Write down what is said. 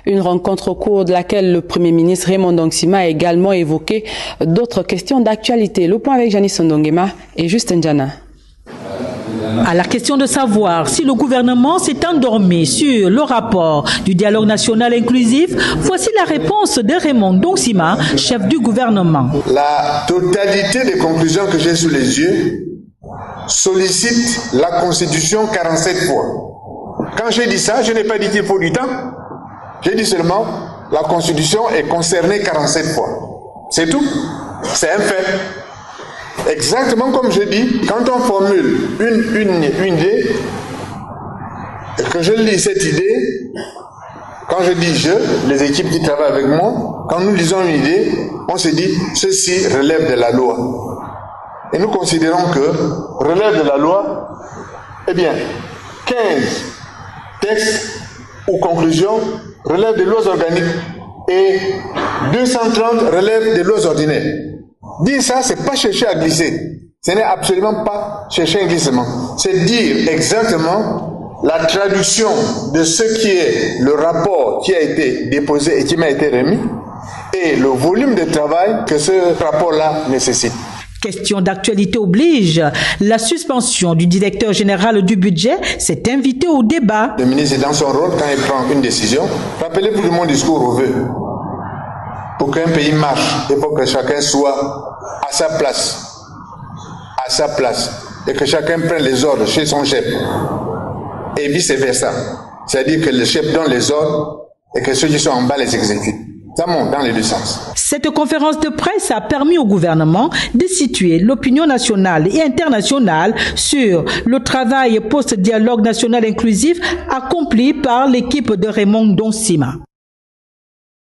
Une rencontre au cours de laquelle le Premier ministre Raymond Ndong-Sima a également évoqué d'autres questions d'actualité. Le point avec Janice Ndongema et Justin Djana. À la question de savoir si le gouvernement s'est endormi sur le rapport du dialogue national inclusif, voici la réponse de Raymond Ndong-Sima, chef du gouvernement. La totalité des conclusions que j'ai sous les yeux sollicite la Constitution 47 fois. Quand j'ai dit ça, je n'ai pas dit qu'il faut du temps. J'ai dit seulement la Constitution est concernée 47 fois. C'est tout. C'est un fait. Exactement comme je dis, quand on formule une idée, et que je lis cette idée, quand je dis je, les équipes qui travaillent avec moi, quand nous lisons une idée, on se dit ceci relève de la loi. Et nous considérons que relève de la loi, eh bien, 15 textes ou conclusions relèvent des lois organiques et 230 relèvent des lois ordinaires. Dire ça, c'est pas chercher à glisser. Ce n'est absolument pas chercher un glissement. C'est dire exactement la traduction de ce qui est le rapport qui a été déposé et qui m'a été remis et le volume de travail que ce rapport-là nécessite. Question d'actualité oblige, la suspension du directeur général du budget s'est invitée au débat. Le ministre est dans son rôle quand il prend une décision. Rappelez-vous de mon discours au vœu. Pour qu'un pays marche, il faut que chacun soit à sa place, et que chacun prenne les ordres chez son chef, et vice-versa. C'est-à-dire que le chef donne les ordres et que ceux qui sont en bas les exécutent. Ça monte dans les deux sens. Cette conférence de presse a permis au gouvernement de situer l'opinion nationale et internationale sur le travail post-dialogue national inclusif accompli par l'équipe de Raymond Ndong-Sima.